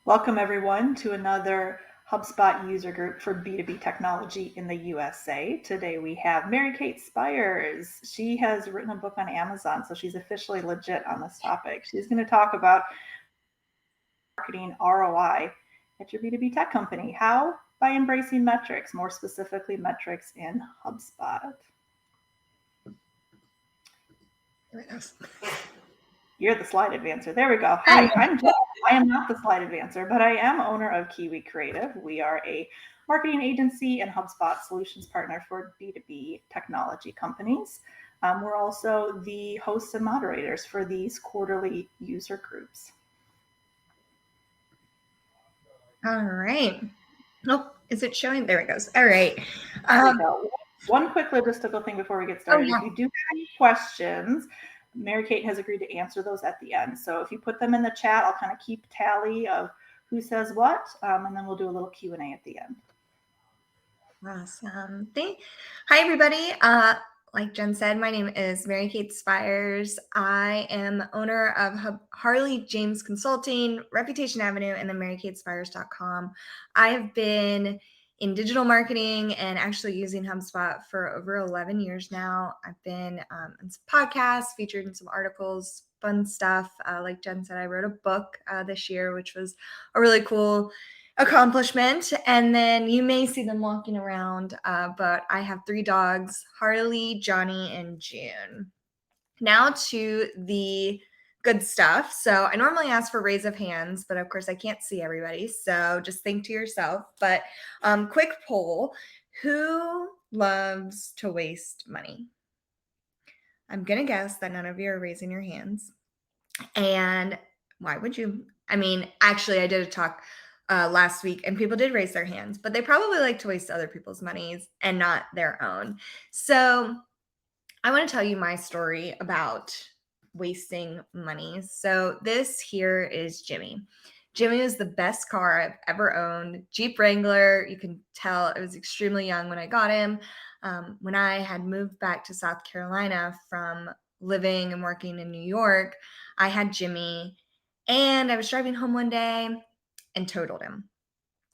Welcome everyone to another HubSpot user group for B2B technology in the USA. Today we have Cate Spires. She has written a book on Amazon, so she's officially legit on this topic. She's going to talk about marketing ROI at your B2B tech company. How? By embracing metrics, more specifically metrics in HubSpot. There it goes. You're the slide advancer. There we go. Hi, I'm Jeff. I am not the slide advancer, but I am owner of Kiwi Creative. We are a marketing agency and HubSpot solutions partner for B2B technology companies. We're also the hosts and moderators for these quarterly user groups. All right. Oh, is it showing? There it goes. All right. There we go. One quick logistical thing before we get started. Yeah. If you do have any questions, Cate has agreed to answer those at the end. So if you put them in the chat, I'll kind of keep tally of who says what, and then we'll do a little Q&A at the end. Awesome. Hi, everybody. Like Jen said, my name is Cate Spires. I am owner of Harley James Consulting, Reputation Avenue, and then MaryKateSpires.com. I have been in digital marketing and actually using HubSpot for over 11 years now. I've been in some podcasts, featured in some articles, fun stuff. Like Jen said, I wrote a book this year, which was a really cool accomplishment. And then you may see them walking around, but I have 3 dogs, Harley, Johnny, and June. Now to the good stuff. So I normally ask for raise of hands, but of course I can't see everybody. So just think to yourself. But quick poll, who loves to waste money? I'm going to guess that none of you are raising your hands. And why would you? I mean, actually, I did a talk last week and people did raise their hands, but they probably like to waste other people's monies and not their own. So I want to tell you my story about wasting money. So this here is Jimmy. Jimmy was the best car I've ever owned. Jeep Wrangler. You can tell I was extremely young when I got him. When I had moved back to South Carolina from living and working in New York, I had Jimmy and I was driving home one day and totaled him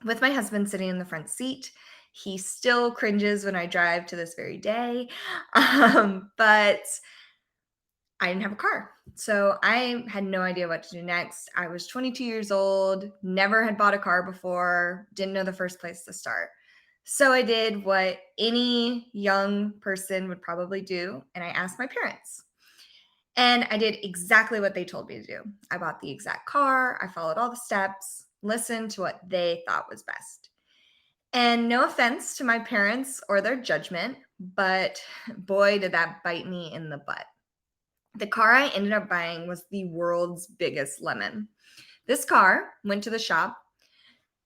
with my husband sitting in the front seat. He still cringes when I drive to this very day. But I didn't have a car. So I had no idea what to do next. I was 22 years old, never had bought a car before, didn't know the first place to start. So I did what any young person would probably do, and I asked my parents. And I did exactly what they told me to do. I bought the exact car, I followed all the steps, listened to what they thought was best. And no offense to my parents or their judgment, but boy, did that bite me in the butt. The car I ended up buying was the world's biggest lemon. This car went to the shop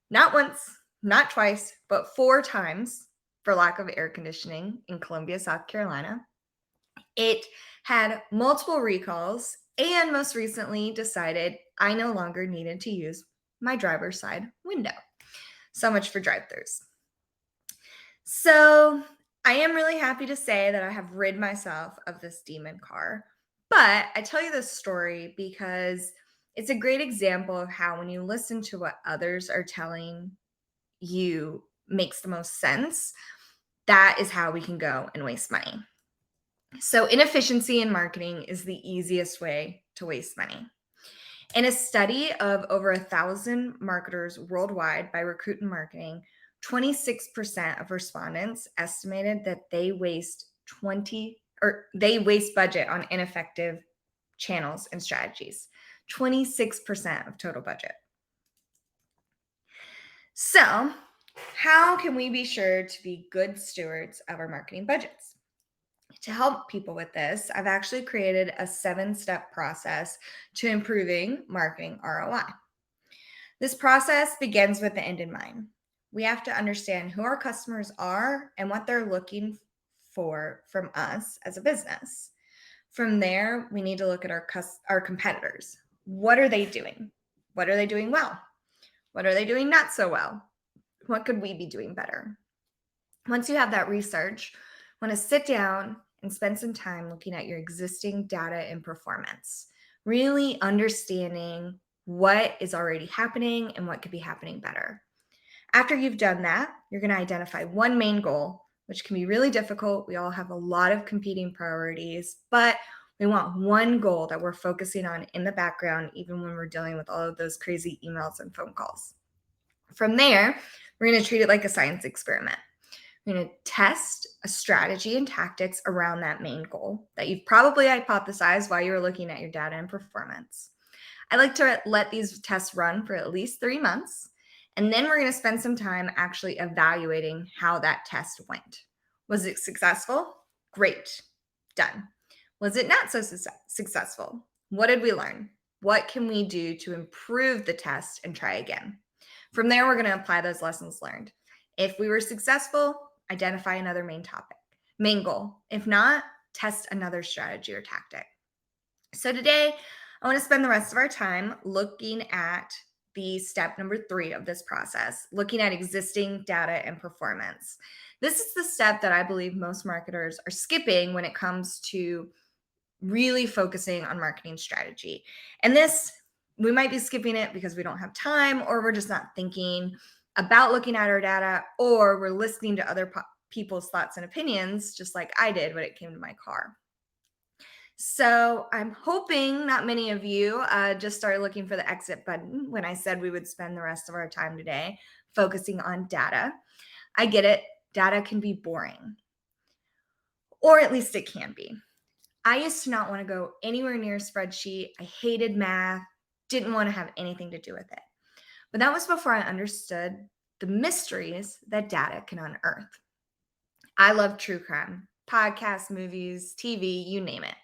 not once, not twice, but 4 times for lack of air conditioning in Columbia, South Carolina. It had multiple recalls and most recently decided I no longer needed to use my driver's side window. So much for drive-thrus. So I am really happy to say that I have rid myself of this demon car. But I tell you this story because it's a great example of how when you listen to what others are telling you makes the most sense, that is how we can go and waste money. So inefficiency in marketing is the easiest way to waste money. In a study of over 1,000 marketers worldwide by Recruit and Marketing, 26% of respondents estimated that they waste budget on ineffective channels and strategies. 26% of total budget. So, how can we be sure to be good stewards of our marketing budgets? To help people with this, I've actually created a 7-step process to improving marketing ROI. This process begins with the end in mind. We have to understand who our customers are and what they're looking for from us as a business. From there, we need to look at our competitors. What are they doing? What are they doing well? What are they doing not so well? What could we be doing better? Once you have that research, want to sit down and spend some time looking at your existing data and performance, really understanding what is already happening and what could be happening better. After you've done that, you're going to identify one main goal, which can be really difficult. We all have a lot of competing priorities, but we want one goal that we're focusing on in the background, even when we're dealing with all of those crazy emails and phone calls. From there, we're going to treat it like a science experiment. We're going to test a strategy and tactics around that main goal that you've probably hypothesized while you were looking at your data and performance. I like to let these tests run for at least 3 months, and then we're going to spend some time actually evaluating how that test went. Was it successful? Great. Done. Was it not so successful? What did we learn? What can we do to improve the test and try again? From there, we're going to apply those lessons learned. If we were successful, identify another main goal. If not, test another strategy or tactic. So today, I want to spend the rest of our time looking at the step number 3 of this process, looking at existing data and performance. This is the step that I believe most marketers are skipping when it comes to really focusing on marketing strategy. And this, we might be skipping it because we don't have time, or we're just not thinking about looking at our data, or we're listening to other people's thoughts and opinions, just like I did when it came to my car. So I'm hoping not many of you just started looking for the exit button when I said we would spend the rest of our time today focusing on data. I get it. Data can be boring, or at least it can be. I used to not want to go anywhere near a spreadsheet. I hated math, didn't want to have anything to do with it. But that was before I understood the mysteries that data can unearth. I love true crime, podcasts, movies, TV, you name it.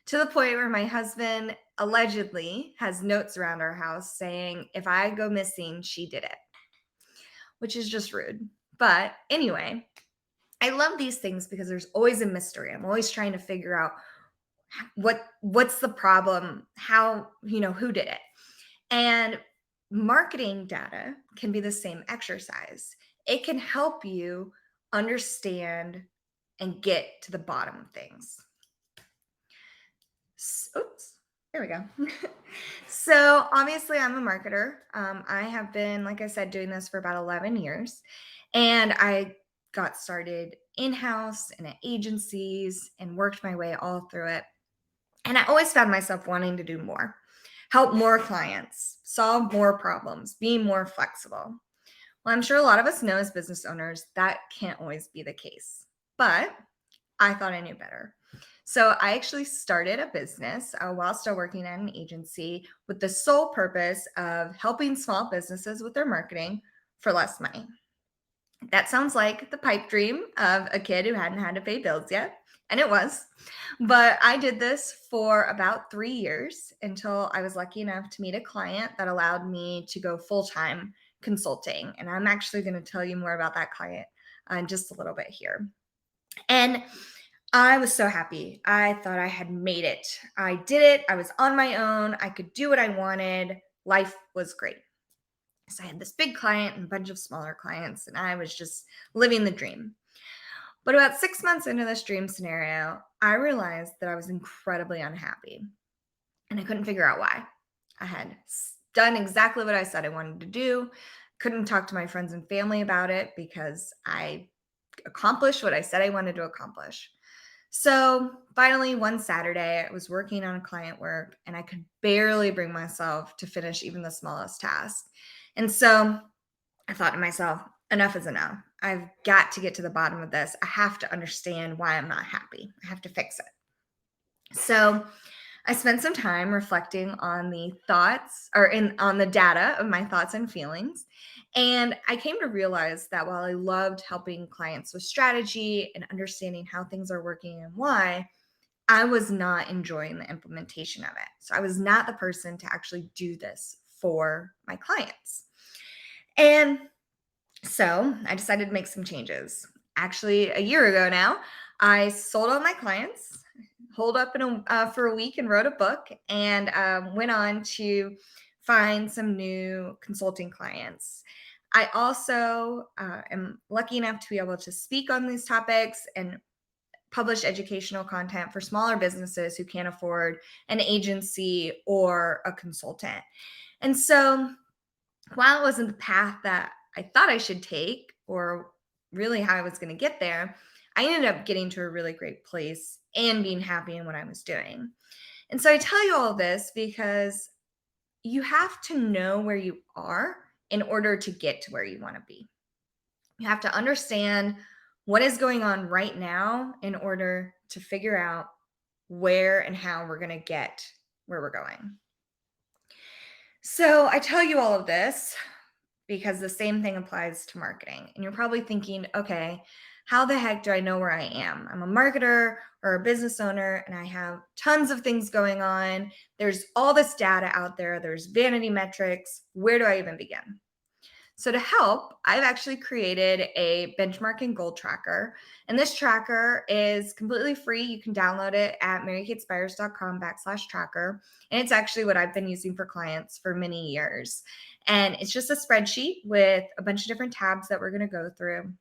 To the point where my husband allegedly has notes around our house saying, if I go missing, she did it, which is just rude. But anyway, I love these things because there's always a mystery. I'm always trying to figure out what's the problem, how, who did it. And marketing data can be the same exercise. It can help you understand and get to the bottom of things. Oops, there we go. So obviously I'm a marketer. I have been, like I said, doing this for about 11 years. And I got started in-house and at agencies and worked my way all through it. And I always found myself wanting to do more, help more clients, solve more problems, be more flexible. Well, I'm sure a lot of us know as business owners that can't always be the case, but I thought I knew better. So I actually started a business while still working at an agency with the sole purpose of helping small businesses with their marketing for less money. That sounds like the pipe dream of a kid who hadn't had to pay bills yet. And it was. But I did this for about 3 years until I was lucky enough to meet a client that allowed me to go full-time consulting. And I'm actually going to tell you more about that client in just a little bit here. And I was so happy. I thought I had made it. I did it. I was on my own. I could do what I wanted. Life was great. So I had this big client and a bunch of smaller clients, and I was just living the dream. But about 6 months into this dream scenario, I realized that I was incredibly unhappy, and I couldn't figure out why. I had done exactly what I said I wanted to do, couldn't talk to my friends and family about it because I accomplished what I said I wanted to accomplish. So finally, one Saturday, I was working on client work, and I could barely bring myself to finish even the smallest task. And so I thought to myself, enough is enough. I've got to get to the bottom of this. I have to understand why I'm not happy. I have to fix it. So I spent some time reflecting on the on the data of my thoughts and feelings. And I came to realize that while I loved helping clients with strategy and understanding how things are working and why, I was not enjoying the implementation of it. So I was not the person to actually do this for my clients. And so I decided to make some changes. Actually, a year ago now, I sold all my clients, holed up for a week and wrote a book, and went on to find some new consulting clients. I also am lucky enough to be able to speak on these topics and publish educational content for smaller businesses who can't afford an agency or a consultant. And so while it wasn't the path that I thought I should take, or really how I was going to get there, I ended up getting to a really great place and being happy in what I was doing. And so I tell you all this because you have to know where you are in order to get to where you want to be. You have to understand what is going on right now in order to figure out where and how we're going to get where we're going. So I tell you all of this because the same thing applies to marketing. And you're probably thinking, okay, how the heck do I know where I am? I'm a marketer or a business owner, and I have tons of things going on. There's all this data out there. There's vanity metrics. Where do I even begin? So to help, I've actually created a benchmarking goal tracker. And this tracker is completely free. You can download it at marycatespires.com/tracker. And it's actually what I've been using for clients for many years. And it's just a spreadsheet with a bunch of different tabs that we're going to go through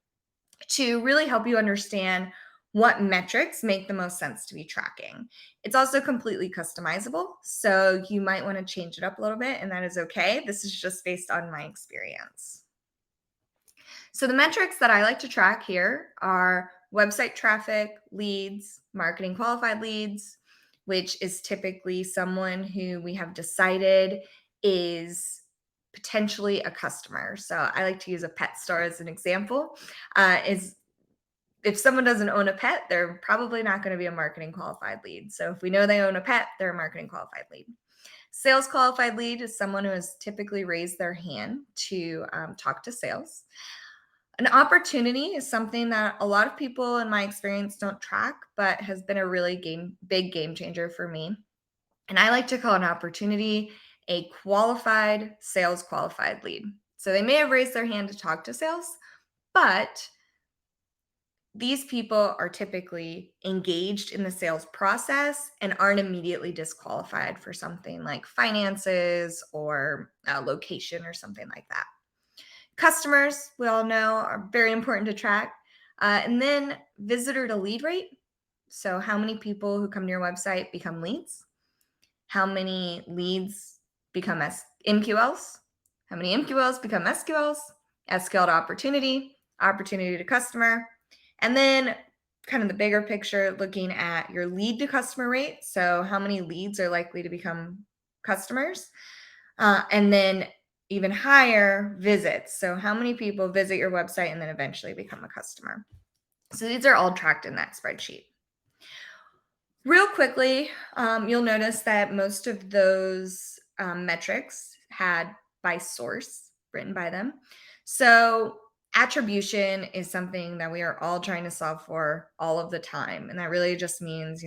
to really help you understand what metrics make the most sense to be tracking. It's also completely customizable, so you might want to change it up a little bit, and that is okay. This is just based on my experience. So the metrics that I like to track here are website traffic, leads, marketing qualified leads, which is typically someone who we have decided is potentially a customer. So I like to use a pet store as an example. Is if someone doesn't own a pet, they're probably not going to be a marketing qualified lead. So if we know they own a pet, they're a marketing qualified lead. Sales qualified lead is someone who has typically raised their hand to talk to sales. An opportunity is something that a lot of people in my experience don't track, but has been a really big game changer for me. And I like to call an opportunity a qualified sales qualified lead. So they may have raised their hand to talk to sales, but these people are typically engaged in the sales process and aren't immediately disqualified for something like finances or location or something like that. Customers, we all know, are very important to track. And then visitor to lead rate. So how many people who come to your website become leads? How many leads become MQLs? How many MQLs become SQLs? SQL to opportunity, opportunity to customer. And then kind of the bigger picture, looking at your lead to customer rate. So how many leads are likely to become customers? And then even higher, visits. So how many people visit your website and then eventually become a customer? So these are all tracked in that spreadsheet. Real quickly, you'll notice that most of those metrics had by source written by them. So attribution is something that we are all trying to solve for all of the time. And that really just means,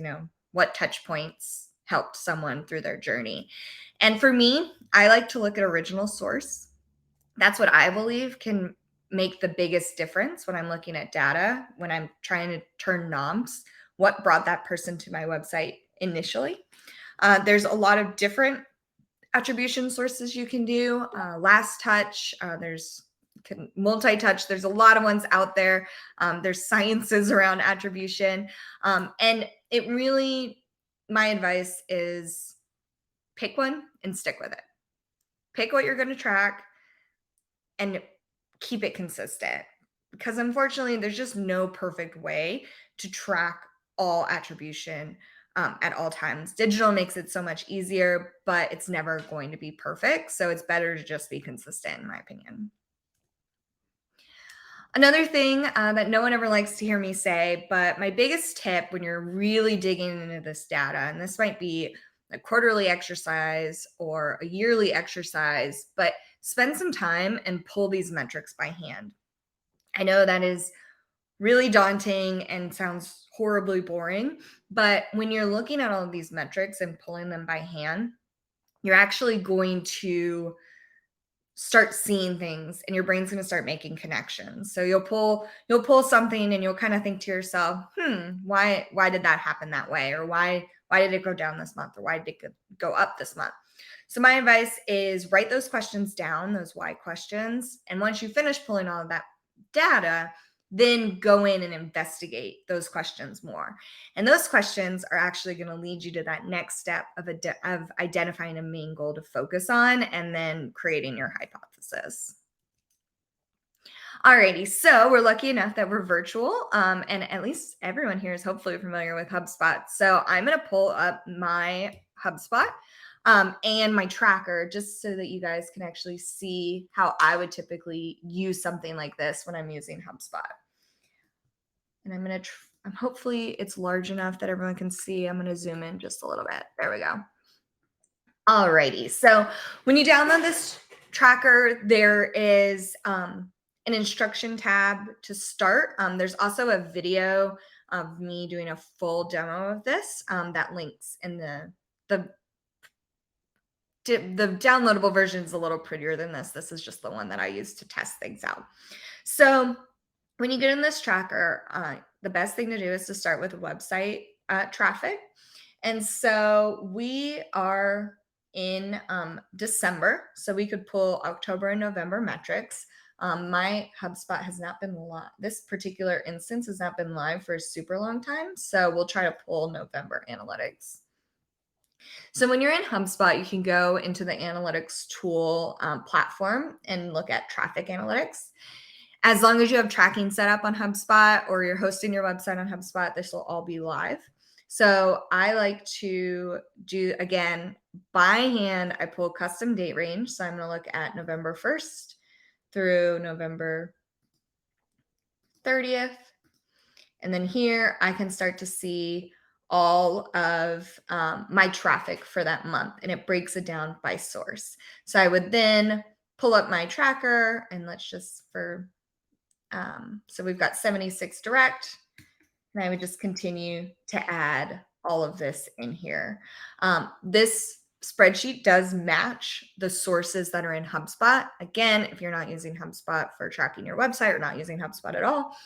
what touch points helped someone through their journey. And for me, I like to look at original source. That's what I believe can make the biggest difference when I'm looking at data, when I'm trying to turn knobs, what brought that person to my website initially. There's a lot of different attribution sources you can do. Last touch, there's multi-touch. There's a lot of ones out there. There's sciences around attribution. And it really, my advice is pick one and stick with it. Pick what you're going to track and keep it consistent. Because unfortunately, there's just no perfect way to track all attribution at all times. Digital makes it so much easier, but it's never going to be perfect. So it's better to just be consistent, in my opinion. Another thing that no one ever likes to hear me say, but my biggest tip when you're really digging into this data, and this might be a quarterly exercise or a yearly exercise, but spend some time and pull these metrics by hand. I know that is really daunting and sounds horribly boring, but when you're looking at all of these metrics and pulling them by hand, you're actually going to start seeing things and your brain's going to start making connections. So you'll pull something and you'll kind of think to yourself, why did that happen that way? Or why did it go down this month? Or why did it go up this month? So my advice is write those questions down, those why questions. And once you finish pulling all of that data, then go in and investigate those questions more. And those questions are actually going to lead you to that next step of identifying a main goal to focus on and then creating your hypothesis. Alrighty, so we're lucky enough that we're virtual, and at least everyone here is hopefully familiar with HubSpot. So I'm going to pull up my HubSpot and my tracker just so that you guys can actually see how I would typically use something like this when I'm using HubSpot. And I'm going to, hopefully it's large enough that everyone can see. I'm going to zoom in just a little bit. There we go. Alrighty, so when you download this tracker, there is an instruction tab to start. There's also a video of me doing a full demo of this that links in the downloadable version is a little prettier than this. This is just the one that I use to test things out. So when you get in this tracker, the best thing to do is to start with website traffic. And so we are in December, so we could pull October and November metrics. My HubSpot has not been live. This particular instance has not been live for a super long time, so we'll try to pull November analytics. So when you're in HubSpot, you can go into the analytics tool platform and look at traffic analytics. As long as you have tracking set up on HubSpot or you're hosting your website on HubSpot, this will all be live. So I like to do, again, by hand, I pull custom date range. So I'm going to look at November 1st through November 30th. And then here I can start to see all of my traffic for that month, and it breaks it down by source. So I would then pull up my tracker, and let's just so we've got 76 direct, and I would just continue to add all of this in here. This spreadsheet does match the sources that are in HubSpot. Again, if you're not using HubSpot for tracking your website or not using HubSpot at all,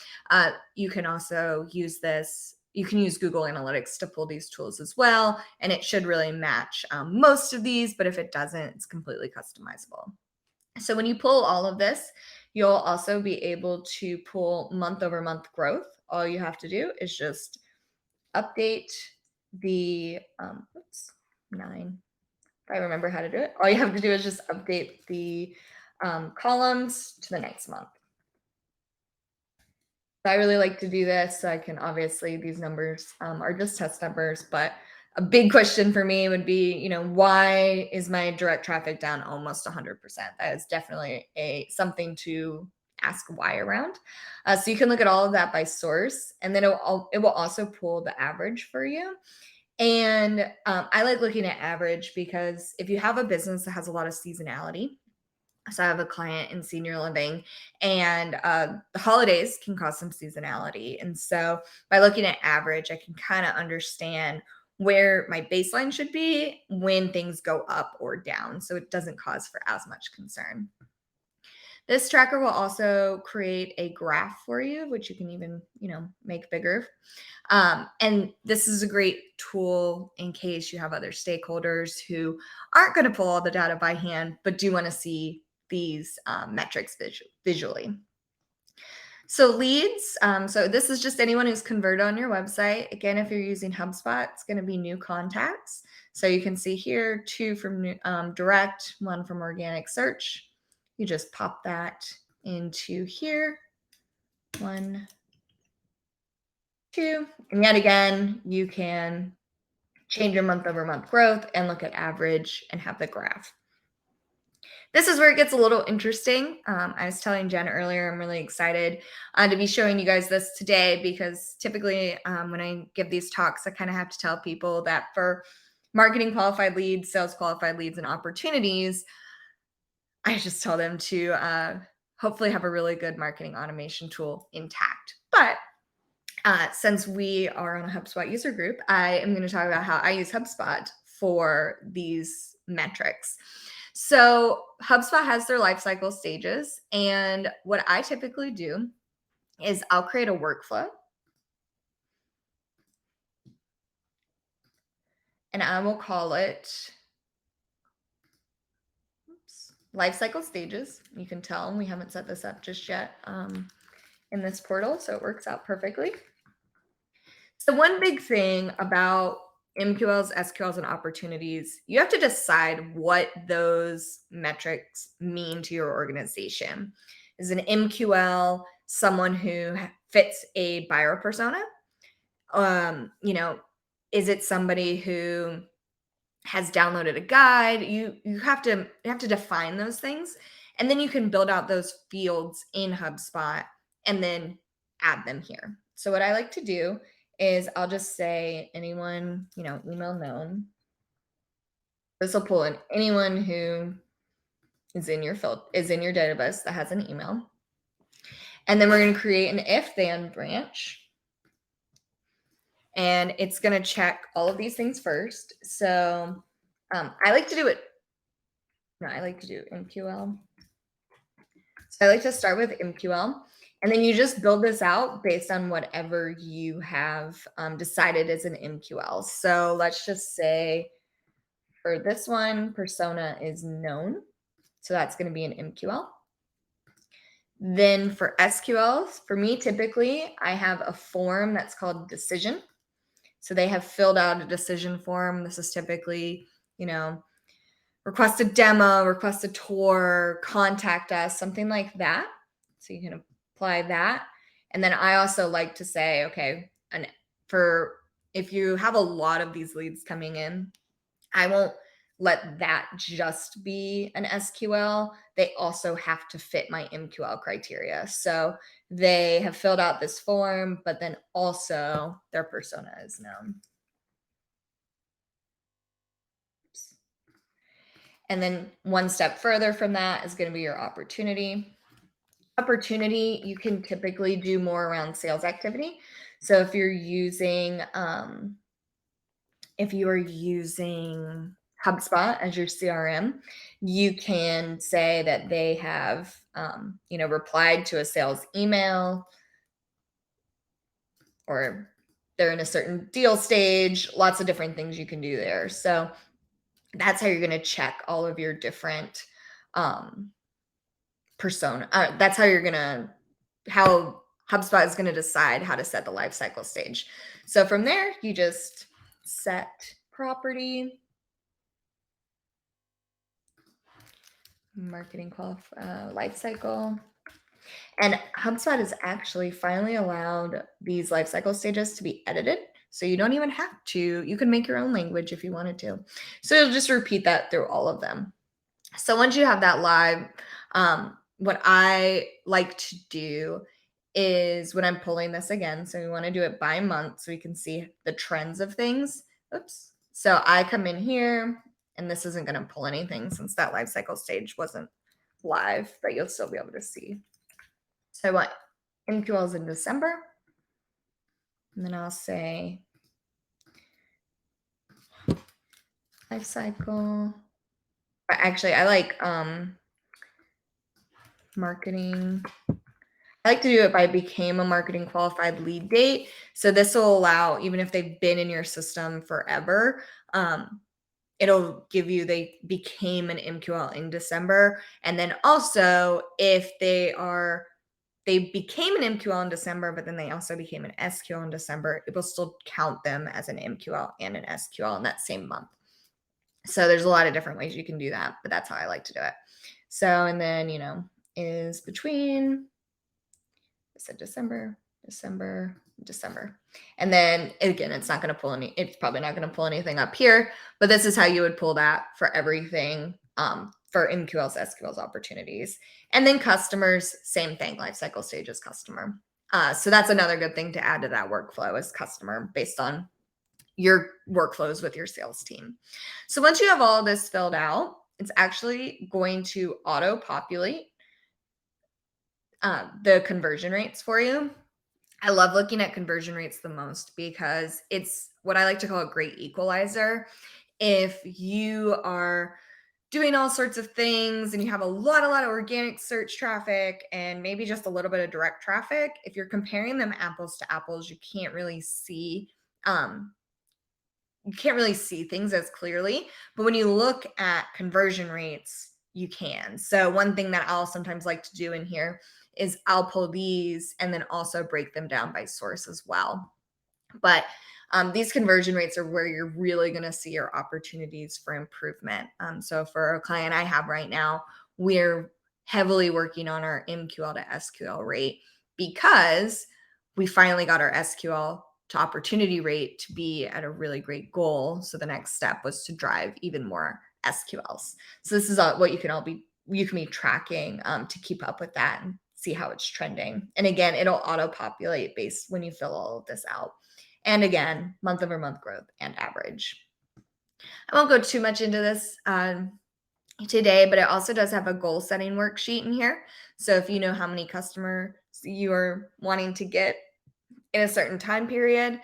you can also use this. You can use Google Analytics to pull these tools as well, and it should really match most of these, but if it doesn't, it's completely customizable. So when you pull all of this, you'll also be able to pull month over month growth. All you have to do is just update the, 9, if I remember how to do it. All you have to do is just update the columns to the next month. So I really like to do this. So I can, obviously these numbers are just test numbers, but a big question for me would be, why is my direct traffic down almost 100%? That is definitely something to ask why around. So you can look at all of that by source, and then it will also pull the average for you. And I like looking at average because if you have a business that has a lot of seasonality, so I have a client in senior living, and the holidays can cause some seasonality. And so by looking at average, I can kind of understand where my baseline should be when things go up or down, so it doesn't cause for as much concern. This tracker will also create a graph for you, which you can even, make bigger. And this is a great tool in case you have other stakeholders who aren't going to pull all the data by hand, but do want to see these metrics visually. So leads, so this is just anyone who's converted on your website. Again, if you're using HubSpot, it's going to be new contacts. So you can see here 2 from direct, 1 from organic search. You just pop that into here. 1, 2, and yet again, you can change your month over month growth and look at average and have the graph. This is where it gets a little interesting. I was telling Jen earlier, I'm really excited to be showing you guys this today because typically when I give these talks, I kind of have to tell people that for marketing qualified leads, sales qualified leads, and opportunities, I just tell them to hopefully have a really good marketing automation tool intact. But since we are on a HubSpot user group, I am going to talk about how I use HubSpot for these metrics. So HubSpot has their life cycle stages. And what I typically do is I'll create a workflow. And I will call it life cycle stages. You can tell we haven't set this up just yet. in this portal, so it works out perfectly. So one big thing about MQLs, SQLs, and opportunities, you have to decide what those metrics mean to your organization. Is an MQL someone who fits a buyer persona? Is it somebody who has downloaded a guide? You have to define those things, and then you can build out those fields in HubSpot and then add them here. So what I like to do is I'll just say anyone, email known. This will pull in anyone who is in your database that has an email. And then we're going to create an if then branch. And it's going to check all of these things first. So I like to do MQL. So I like to start with MQL, and then you just build this out based on whatever you have decided is an MQL. So let's just say for this one, persona is known. So that's going to be an MQL. Then for SQLs, for me, typically, I have a form that's called decision. So they have filled out a decision form. This is typically, request a demo, request a tour, contact us, something like that. So you can apply that. And then I also like to say, okay, and for if you have a lot of these leads coming in, I won't let that just be an SQL. They also have to fit my MQL criteria. So they have filled out this form, but then also their persona is known. And then one step further from that is going to be your opportunity. Opportunity, you can typically do more around sales activity. So if you're using HubSpot as your CRM, you can say that they have replied to a sales email, or they're in a certain deal stage. Lots of different things you can do there. So that's how you're going to check all of your different persona. That's how HubSpot is going to decide how to set the life cycle stage. So from there, you just set property, marketing life cycle. And HubSpot has actually finally allowed these life cycle stages to be edited. So you don't even have to. You can make your own language if you wanted to. So you'll just repeat that through all of them. So once you have that live, what I like to do is when I'm pulling this again, so we want to do it by month so we can see the trends of things. Oops. So I come in here, and this isn't going to pull anything since that life cycle stage wasn't live, but you'll still be able to see. So I want MQLs in December, and then I'll say life cycle. Actually, I like marketing. I like to do it by became a marketing qualified lead date. So this will allow, even if they've been in your system forever, it'll give you they became an MQL in December. And then also if they became an MQL in December, but then they also became an SQL in December, it will still count them as an MQL and an SQL in that same month. So there's a lot of different ways you can do that, but that's how I like to do it. So, and then, is between, I said December. And then again, it's probably not going to pull anything up here, but this is how you would pull that for everything for MQLs, SQLs, opportunities. And then customers, same thing, lifecycle stages, customer. So that's another good thing to add to that workflow is customer based on your workflows with your sales team. So once you have all this filled out, it's actually going to auto-populate the conversion rates for you. I love looking at conversion rates the most because it's what I like to call a great equalizer. If you are doing all sorts of things and you have a lot of organic search traffic and maybe just a little bit of direct traffic, if you're comparing them apples to apples, you can't really see things as clearly. But when you look at conversion rates, you can. So one thing that I'll sometimes like to do in here is I'll pull these and then also break them down by source as well. But these conversion rates are where you're really going to see your opportunities for improvement. So for a client I have right now, we're heavily working on our MQL to SQL rate because we finally got our SQL to opportunity rate to be at a really great goal. So the next step was to drive even more SQLs. So this is what you can be tracking to keep up with that and see how it's trending. And again, it'll auto populate based when you fill all of this out. And again, month over month growth and average. I won't go too much into this today, but it also does have a goal setting worksheet in here. So if you know how many customers you are wanting to get in a certain time period,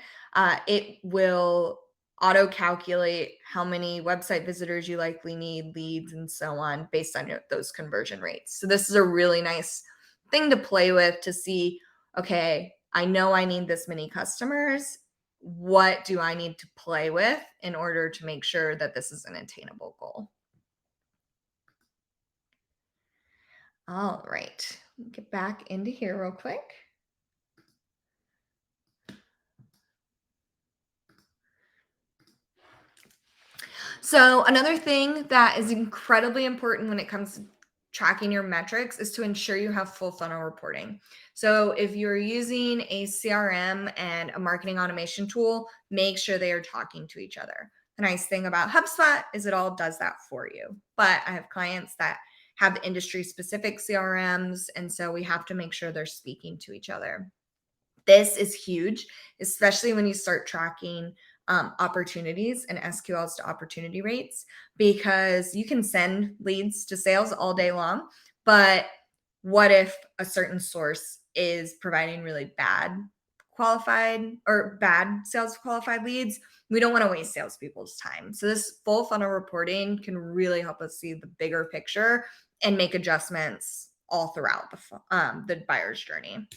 it will auto calculate how many website visitors you likely need, leads, and so on based on those conversion rates. So this is a really nice thing to play with to see, okay, I know I need this many customers. What do I need to play with in order to make sure that this is an attainable goal? All right, get back into here real quick. So another thing that is incredibly important when it comes to tracking your metrics is to ensure you have full funnel reporting. So if you're using a CRM and a marketing automation tool, make sure they are talking to each other. The nice thing about HubSpot is it all does that for you. But I have clients that have industry specific CRMs, and so we have to make sure they're speaking to each other. This is huge, especially when you start tracking opportunities and SQLs to opportunity rates, because you can send leads to sales all day long. But what if a certain source is providing really bad qualified or bad sales qualified leads? We don't want to waste salespeople's time. So this full funnel reporting can really help us see the bigger picture and make adjustments all throughout the buyer's journey.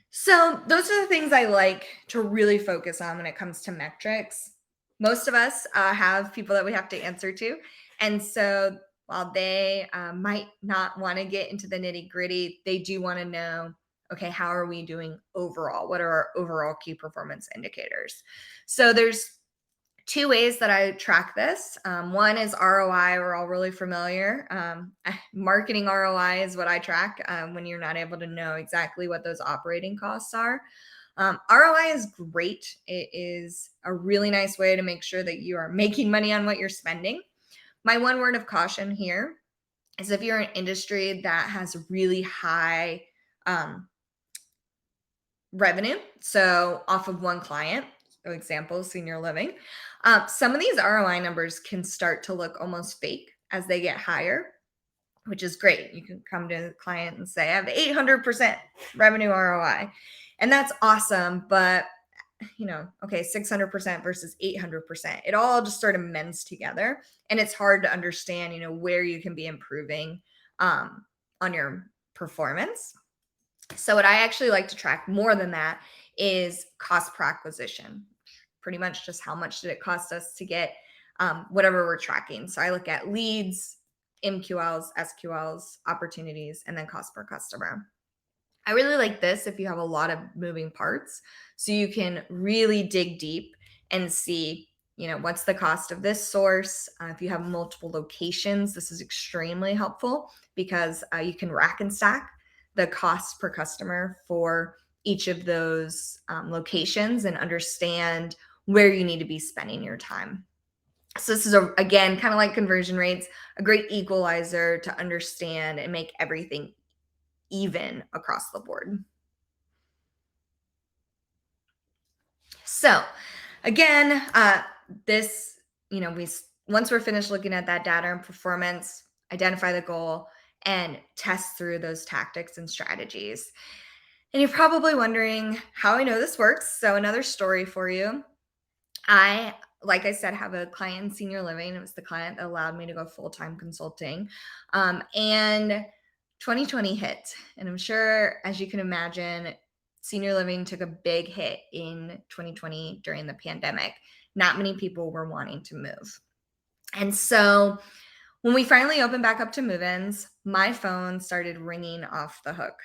So those are the things I like to really focus on when it comes to metrics. Most of us have people that we have to answer to. And so while they might not want to get into the nitty gritty, they do want to know, okay, how are we doing overall? What are our overall key performance indicators? So there's two ways that I track this. One is ROI. We're all really familiar. Marketing ROI is what I track when you're not able to know exactly what those operating costs are. ROI is great. It is a really nice way to make sure that you are making money on what you're spending. My one word of caution here is if you're an industry that has really high revenue, so off of one client, for example, senior living, some of these ROI numbers can start to look almost fake as they get higher, which is great. You can come to the client and say, I have 800% revenue ROI. And that's awesome. But, okay, 600% versus 800%. It all just sort of mends together. And it's hard to understand, where you can be improving on your performance. So what I actually like to track more than that is cost per acquisition. Pretty much just how much did it cost us to get whatever we're tracking. So I look at leads, MQLs, SQLs, opportunities, and then cost per customer. I really like this if you have a lot of moving parts, so you can really dig deep and see, what's the cost of this source. If you have multiple locations, this is extremely helpful because you can rack and stack the cost per customer for each of those locations and understand where you need to be spending your time. So this is, again, kind of like conversion rates, a great equalizer to understand and make everything even across the board. So again, this, once we're finished looking at that data and performance, identify the goal and test through those tactics and strategies. And you're probably wondering how I know this works. So another story for you. Like I said, have a client in senior living. It was the client that allowed me to go full-time consulting. And 2020 hit. And I'm sure, as you can imagine, senior living took a big hit in 2020 during the pandemic. Not many people were wanting to move. And so When we finally opened back up to move-ins, my phone started ringing off the hook.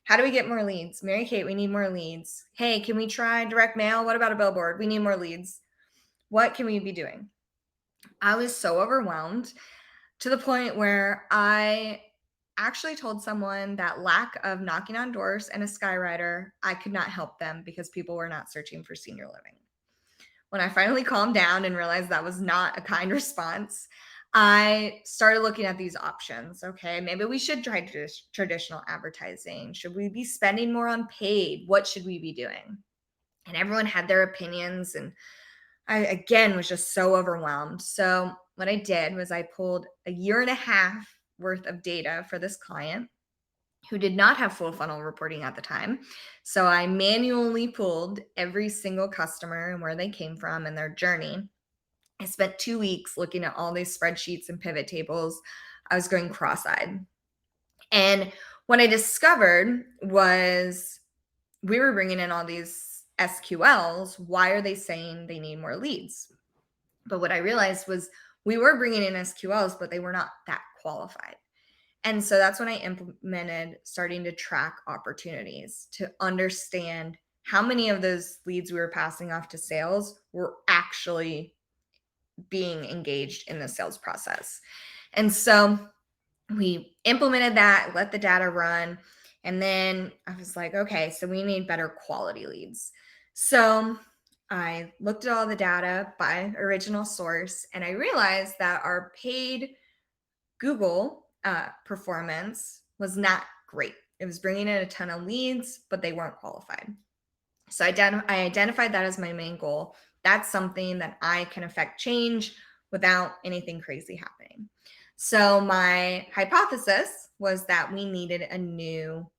How do we get more leads? Mary Kate, we need more leads. Hey, can we try direct mail? What about a billboard? We need more leads. What can we be doing? I was so overwhelmed to the point where I actually told someone that lack of knocking on doors and a skywriter, I could not help them because people were not searching for senior living. When I finally calmed down and realized that was not a kind response, I started looking at these options. Okay, maybe we should try traditional advertising. Should we be spending more on paid? What should we be doing? And everyone had their opinions. And I, again, was just so overwhelmed. So, what I did was I pulled a year and a half worth of data for this client who did not have full funnel reporting at the time. So I manually pulled every single customer and where they came from and their journey. I spent 2 weeks looking at all these spreadsheets and pivot tables. I was going cross-eyed. And what I discovered was we were bringing in all these SQLs. Why are they saying they need more leads? But what I realized was we were bringing in SQLs, but they were not that qualified. And so that's when I implemented starting to track opportunities to understand how many of those leads we were passing off to sales were actually being engaged in the sales process. And so we implemented that, let the data run. And then I was like, okay, so we need better quality leads. So I looked at all the data by original source and I realized that our paid Google performance was not great. It was bringing in a ton of leads, but they weren't qualified. So I identified that as my main goal. That's something that I can affect change without anything crazy happening. So my hypothesis was that we needed a new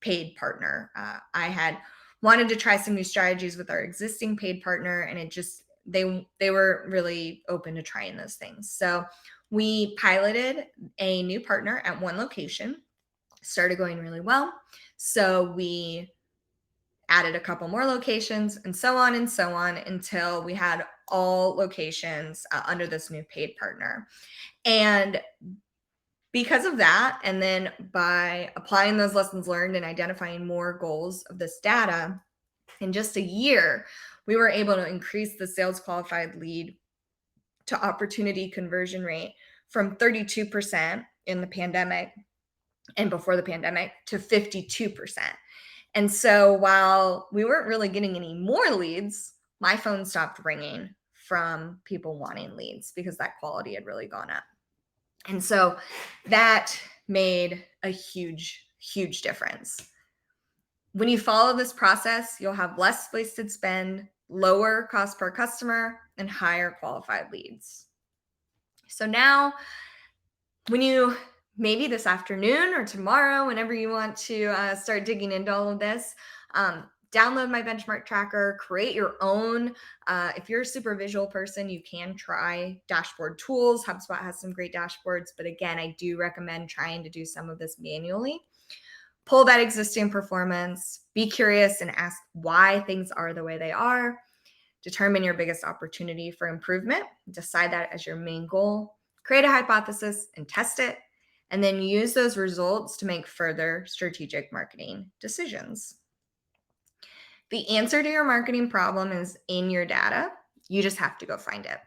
paid partner. I had wanted to try some new strategies with our existing paid partner, and it just they were really open to trying those things. So we piloted a new partner at one location, started going really well. So we added a couple more locations and so on until we had all locations under this new paid partner. And because of that, and then by applying those lessons learned and identifying more goals of this data, in just a year, we were able to increase the sales qualified lead to opportunity conversion rate from 32% in the pandemic and before the pandemic to 52%. And so while we weren't really getting any more leads, my phone stopped ringing from people wanting leads because that quality had really gone up. And so that made a huge, huge difference. When you follow this process, you'll have less wasted spend, lower cost per customer, and higher qualified leads. So now, when you maybe this afternoon or tomorrow, whenever you want to start digging into all of this, download my benchmark tracker, create your own. If you're a super visual person, you can try dashboard tools. HubSpot has some great dashboards, but again, I do recommend trying to do some of this manually. Pull that existing performance, be curious and ask why things are the way they are. Determine your biggest opportunity for improvement. Decide that as your main goal. Create a hypothesis and test it, and then use those results to make further strategic marketing decisions. The answer to your marketing problem is in your data. You just have to go find it.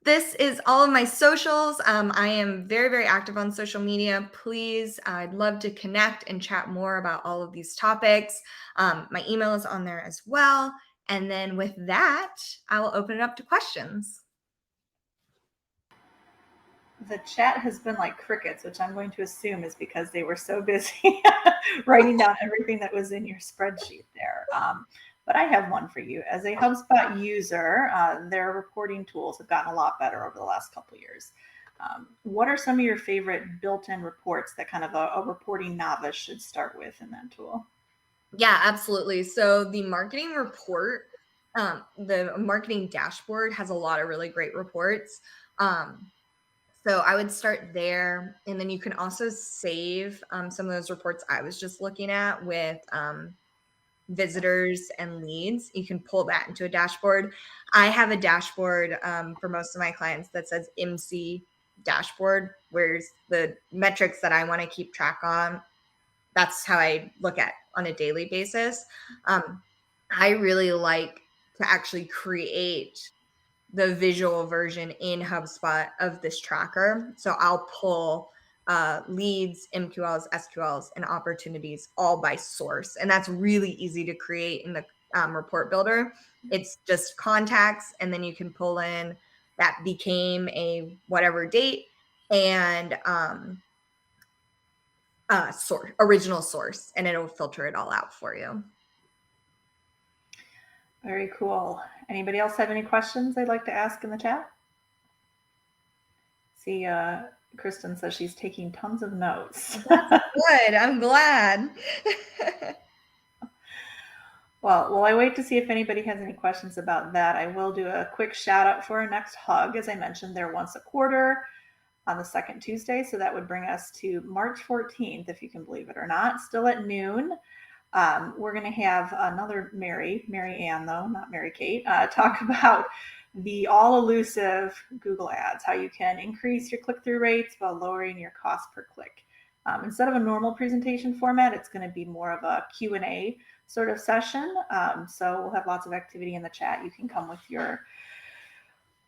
This is all of my socials. I am very, very active on social media. Please, I'd love to connect and chat more about all of these topics. My email is on there as well. And then with that, I will open it up to questions. The chat has been like crickets, which I'm going to assume is because they were so busy writing down everything that was in your spreadsheet there. But I have one for you. As a HubSpot user, their reporting tools have gotten a lot better over the last couple of years. What are some of your favorite built-in reports that kind of a reporting novice should start with in that tool? Yeah, absolutely. So the marketing report, the marketing dashboard has a lot of really great reports. So I would start there, and then you can also save some of those reports I was just looking at with visitors and leads. You can pull that into a dashboard. I have a dashboard for most of my clients that says MC dashboard, where's the metrics that I want to keep track on. That's how I look at on a daily basis. I really like to actually create the visual version in HubSpot of this tracker. So I'll pull leads, MQLs, SQLs, and opportunities all by source. And that's really easy to create in the report builder. It's just contacts, and then you can pull in that became a whatever date and source, original source, and it'll filter it all out for you. Very cool. Anybody else have any questions they'd like to ask in the chat? See, Kristen says she's taking tons of notes. That's good. I'm glad. Well, while I wait to see if anybody has any questions about that, I will do a quick shout out for our next hug. As I mentioned, they're once a quarter on the second Tuesday. So that would bring us to March 14th, if you can believe it or not, still at noon. We're going to have another Mary Ann, though, not Mary Kate, talk about the all elusive Google ads, how you can increase your click-through rates while lowering your cost per click. Instead of a normal presentation format, it's going to be more of a Q&A sort of session. So we'll have lots of activity in the chat. You can come with your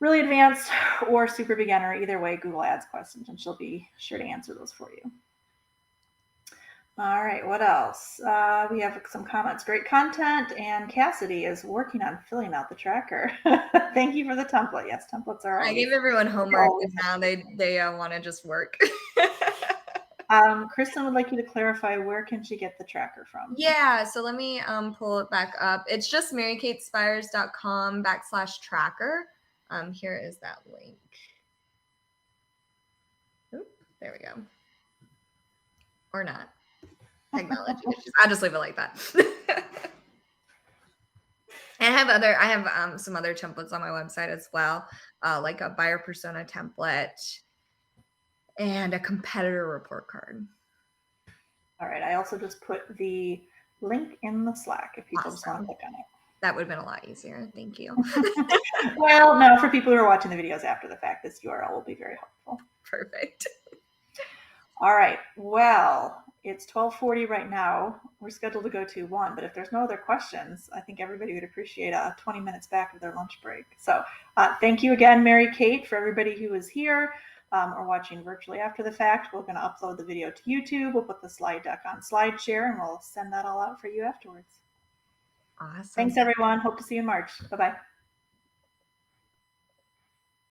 really advanced or super beginner, either way, Google Ads questions, and she'll be sure to answer those for you. All right, what else? We have some comments. Great content, and Cassidy is working on filling out the tracker. Thank you for the template. Yes, templates are always. I gave everyone homework, and now they want to just work. Kristen would like you to clarify, where can she get the tracker from? Yeah, so let me pull it back up. It's just marycatespires.com/tracker. Here is that link. Oop, there we go. Or not. Technology issues. I'll just leave it like that. And I have some other templates on my website as well, like a buyer persona template and a competitor report card. All right. I also just put the link in the Slack if people just want to click on it. That would have been a lot easier. Thank you. Well, no, for people who are watching the videos after the fact, this URL will be very helpful. Perfect. All right. Well, it's 12:40 right now. We're scheduled to go to 1, but if there's no other questions, I think everybody would appreciate 20 minutes back of their lunch break. So thank you again, Mary Kate, for everybody who is here or watching virtually after the fact. We're going to upload the video to YouTube. We'll put the slide deck on SlideShare, and we'll send that all out for you afterwards. Awesome. Thanks, everyone. Hope to see you in March. Bye-bye.